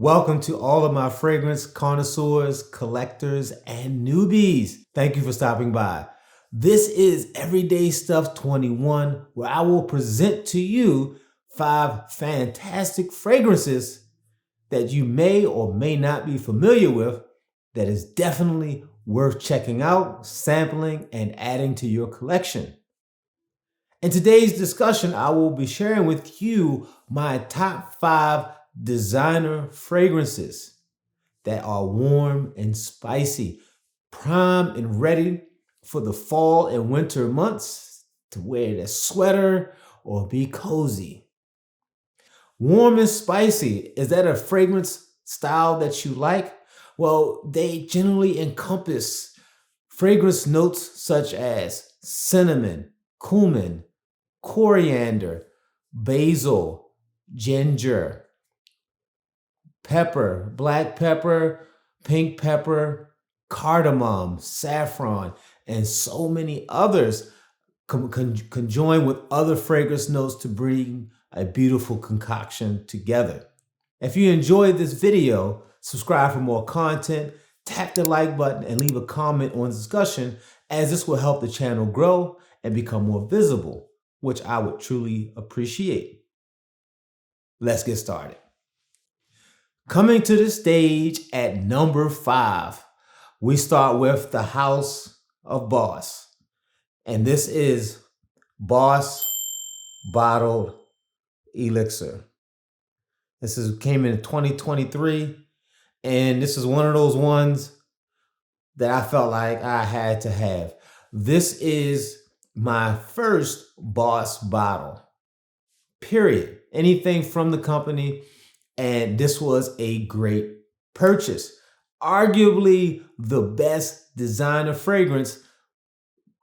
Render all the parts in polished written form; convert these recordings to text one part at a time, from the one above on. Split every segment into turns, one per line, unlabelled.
Welcome to all of my fragrance connoisseurs, collectors, and newbies. Thank you for stopping by. This is Everyday Stuff 21, where I will present to you 5 fantastic fragrances that you may or may not be familiar with that is definitely worth checking out, sampling, and adding to your collection. In today's discussion, I will be sharing with you my top 5 designer fragrances that are warm and spicy, primed and ready for the fall and winter months to wear a sweater or be cozy. Warm and spicy, is that a fragrance style that you like? Well, they generally encompass fragrance notes such as cinnamon, cumin, coriander, basil, ginger, pepper, black pepper, pink pepper, cardamom, saffron, and so many others conjoin with other fragrance notes to bring a beautiful concoction together. If you enjoyed this video, subscribe for more content, tap the like button, and leave a comment on the discussion, as this will help the channel grow and become more visible, which I would truly appreciate. Let's get started. Coming to the stage at number 5, we start with the House of Boss. And this is Boss Bottled Elixir. Came in 2023, and this is one of those ones that I felt like I had to have. This is my first Boss bottle, period. Anything from the company, and this was a great purchase. Arguably the best designer fragrance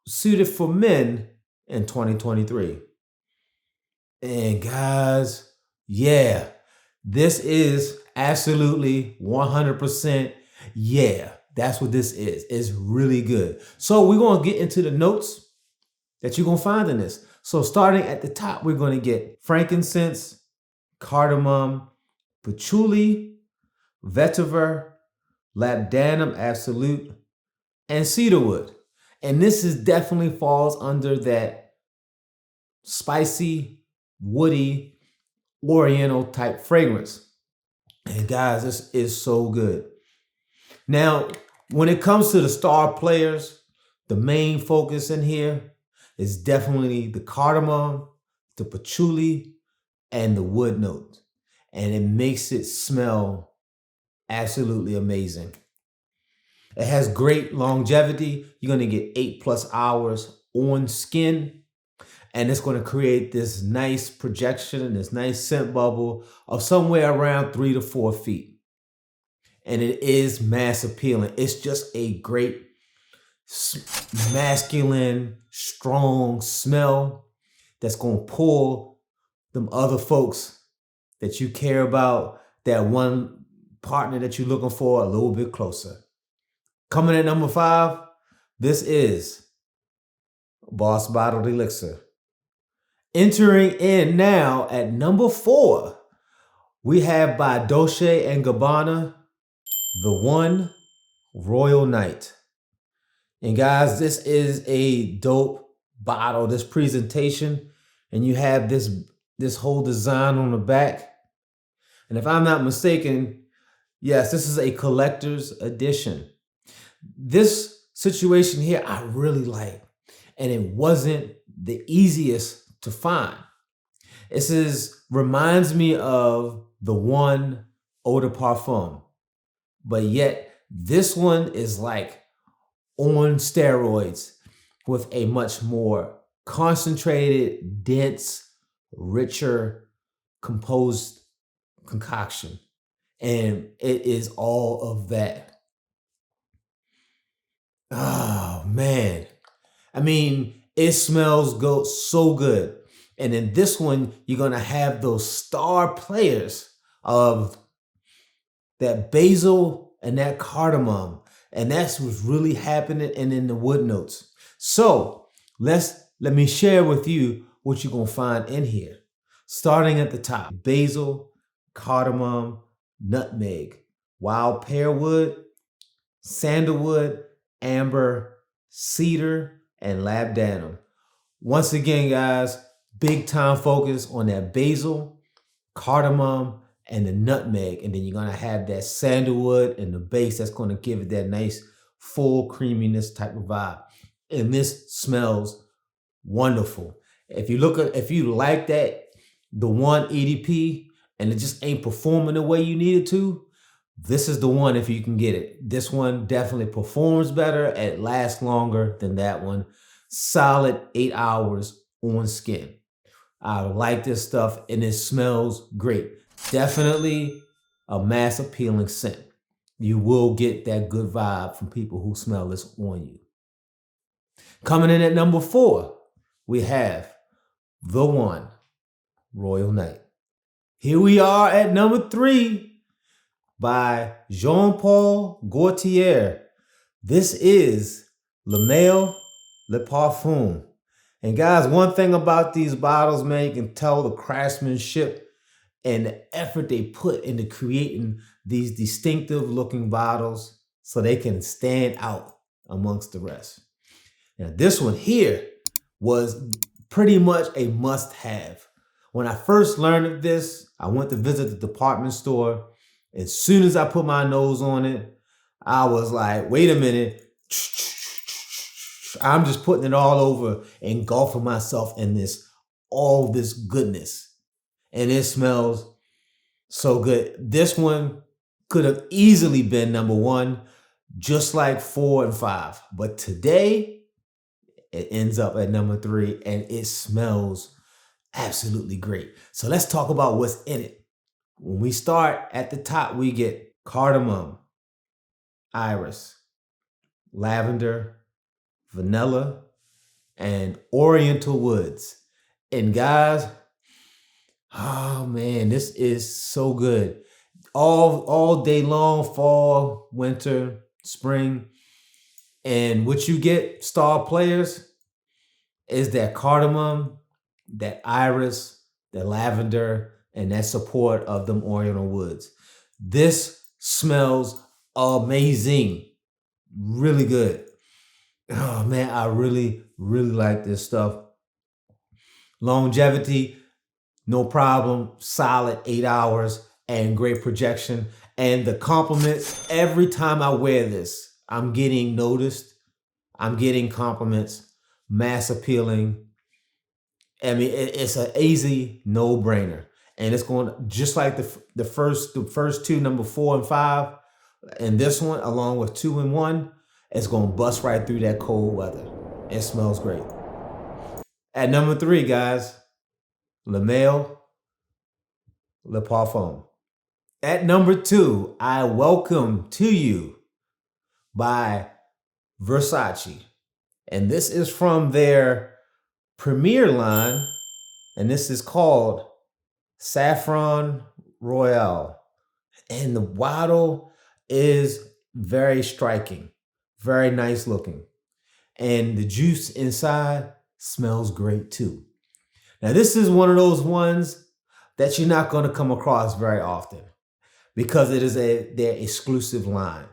suited for men in 2023. And guys, yeah, this is absolutely 100%. Yeah, that's what this is. It's really good. So we're going to get into the notes that you're going to find in this. So starting at the top, we're going to get frankincense, cardamom, patchouli, vetiver, labdanum absolute, and cedarwood. And this is definitely falls under that spicy, woody, oriental type fragrance. And guys, this is so good. Now, when it comes to the star players, the main focus in here is definitely the cardamom, the patchouli, and the wood note. And it makes it smell absolutely amazing. It has great longevity. You're going to get 8+ hours on skin. And it's going to create this nice projection, this nice scent bubble of somewhere around 3 to 4 feet. And it is mass appealing. It's just a great masculine, strong smell that's going to pull them other folks that you care about, that one partner that you're looking for, a little bit closer. Coming at number 5, this is Boss Bottled Elixir. Entering in now at number 4, we have by DOLCE Gabbana, The One Royal Night. And guys, this is a dope bottle, this presentation, and you have this whole design on the back. And if I'm not mistaken, yes, this is a collector's edition. This situation here I really like, and it wasn't the easiest to find. This reminds me of the One Eau de Parfum, but yet this one is like on steroids with a much more concentrated, dense, richer, composed concoction. And it is all of that. Oh man. I mean, it smells so good. And in this one, you're going to have those star players of that basil and that cardamom. And that's what's really happening, and in the wood notes. So let me share with you what you're going to find in here. Starting at the top, basil, cardamom, nutmeg, wild pearwood, sandalwood, amber, cedar, and labdanum. Once again, guys, big time focus on that basil, cardamom, and the nutmeg. And then you're gonna have that sandalwood and the base that's gonna give it that nice full creaminess type of vibe. And this smells wonderful. If you like that, the one EDP, and it just ain't performing the way you need it to, this is the one if you can get it. This one definitely performs better. It lasts longer than that one. Solid 8 hours on skin. I like this stuff and it smells great. Definitely a mass appealing scent. You will get that good vibe from people who smell this on you. Coming in at number 4, we have the one, Royal Night. Here we are at number 3 by Jean-Paul Gaultier. This is Le Mail Le Parfum. And guys, one thing about these bottles, man, you can tell the craftsmanship and the effort they put into creating these distinctive looking bottles so they can stand out amongst the rest. Now, this one here was pretty much a must-have. When I first learned of this, I went to visit the department store. As soon as I put my nose on it, I was like, wait a minute. I'm just putting it all over, engulfing myself in all this goodness. And it smells so good. This one could have easily been number 1, just like 4 and 5. But today, it ends up at number 3, and it smells absolutely great. So let's talk about what's in it. When we start at the top, we get cardamom, iris, lavender, vanilla, and oriental woods. And guys, oh man, this is so good. All day long, fall, winter, spring. And what you get, star players, is that cardamom, that iris, that lavender, and that support of them oriental woods. This smells amazing. Really good. Oh man, I really, really like this stuff. Longevity, no problem. Solid 8 hours and great projection. And the compliments, every time I wear this, I'm getting noticed. I'm getting compliments. Mass appealing. I mean, it's an easy no-brainer. And it's going just like the first two, number 4 and 5, and this one, along with 2 and 1, it's going to bust right through that cold weather. It smells great. At number 3, guys, Le Mail Le Parfum. At number 2, I Welcome to You by VERSACE. And this is from their premier line, and this is called Saffron Royale. And the bottle is very striking, very nice looking. And the juice inside smells great too. Now, this is one of those ones that you're not going to come across very often because it is their exclusive line.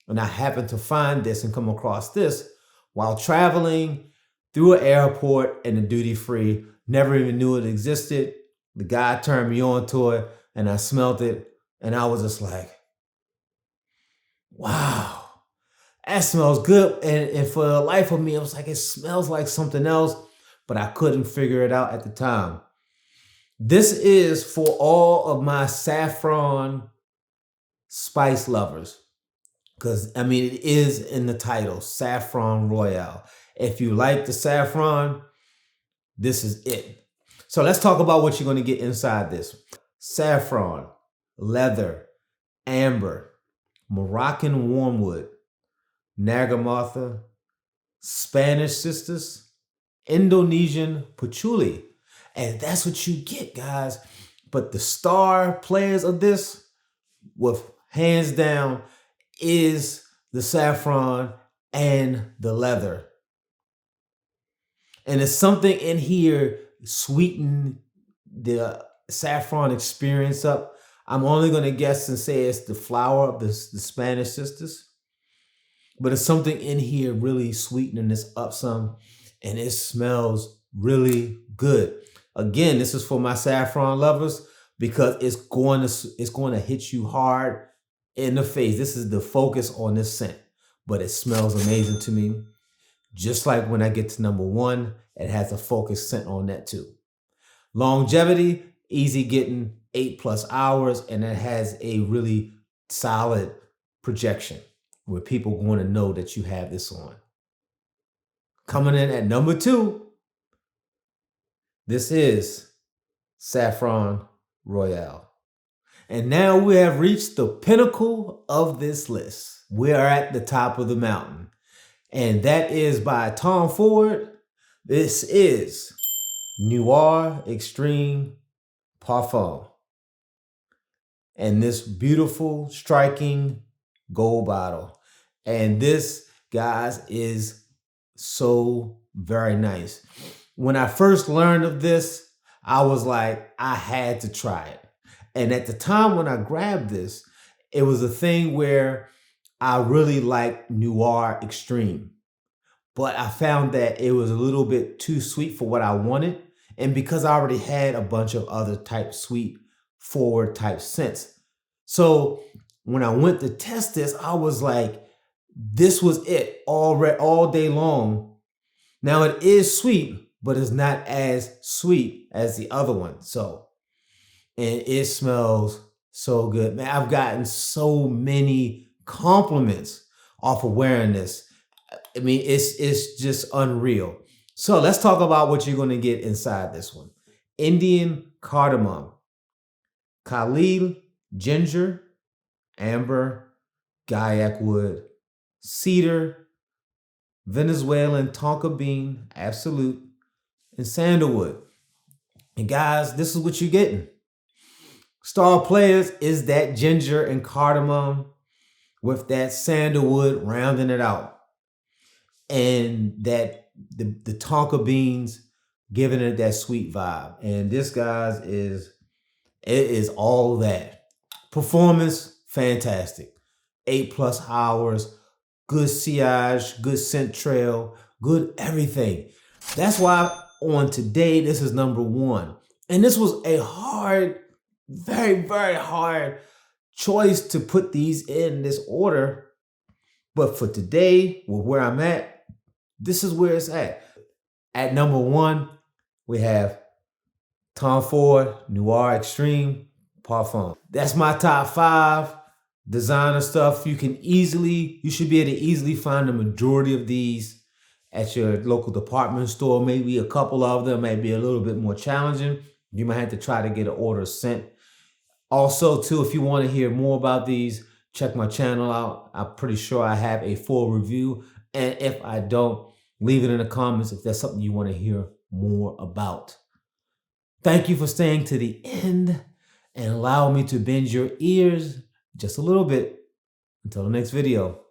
And I happened to find this and come across this while traveling through an airport and a duty free. Never even knew it existed. The guy turned me on to it and I smelled it and I was just like, wow, that smells good. And for the life of me, it was like, it smells like something else, but I couldn't figure it out at the time. This is for all of my saffron spice lovers. Because, I mean, it is in the title, Saffron Royale. If you like the saffron, this is it. So let's talk about what you're going to get inside this. Saffron, leather, amber, Moroccan wormwood, Nagarmotha, Spanish cistus, Indonesian patchouli. And that's what you get, guys. But the star players of this, with hands down, is the saffron and the leather. And it's something in here sweeten the saffron experience up. I'm only going to guess and say it's the flower of the Spanish sisters, but it's something in here really sweetening this up some, and it smells really good. Again, this is for my saffron lovers because it's going to hit you hard in the face. This is the focus on this scent, but it smells amazing to me. Just like when I get to number 1, it has a focused scent on that too. Longevity, easy getting, 8+ hours, and it has a really solid projection where people want to know that you have this on. Coming in at number 2, this is Saffron Royale. And now we have reached the pinnacle of this list. We are at the top of the mountain. And that is by Tom Ford. This is Noir Extreme Parfum. And this beautiful, striking gold bottle. And this, guys, is so very nice. When I first learned of this, I was like, I had to try it. And at the time when I grabbed this, it was a thing where I really liked Noir Extreme. But I found that it was a little bit too sweet for what I wanted. And because I already had a bunch of other type sweet forward type scents. So when I went to test this, I was like, this was it all day long. Now it is sweet, but it's not as sweet as the other one. So, and it smells so good. Man, I've gotten so many compliments off of wearing this. I mean, it's just unreal. So let's talk about what you're going to get inside this one. Indian cardamom, Khalil ginger, amber, Gaiac wood, cedar, Venezuelan tonka bean, absolute, and sandalwood. And guys, this is what you're getting. Star players is that ginger and cardamom with that sandalwood rounding it out. And that the tonka beans giving it that sweet vibe. And this, guys, it is all that. Performance, fantastic. 8+ hours, good sillage, good scent trail, good everything. That's why on today, this is number 1. And this was a hard, very, very hard choice to put these in this order. But for today, with where I'm at, this is where it's at. At number 1, we have Tom Ford Noir Extreme Parfum. That's my top 5 designer stuff. You should be able to easily find the majority of these at your local department store. Maybe a couple of them may be a little bit more challenging. You might have to try to get an order sent. Also, too, if you want to hear more about these, check my channel out. I'm pretty sure I have a full review. And if I don't, leave it in the comments if that's something you want to hear more about. Thank you for staying to the end and allow me to bend your ears just a little bit. Until the next video.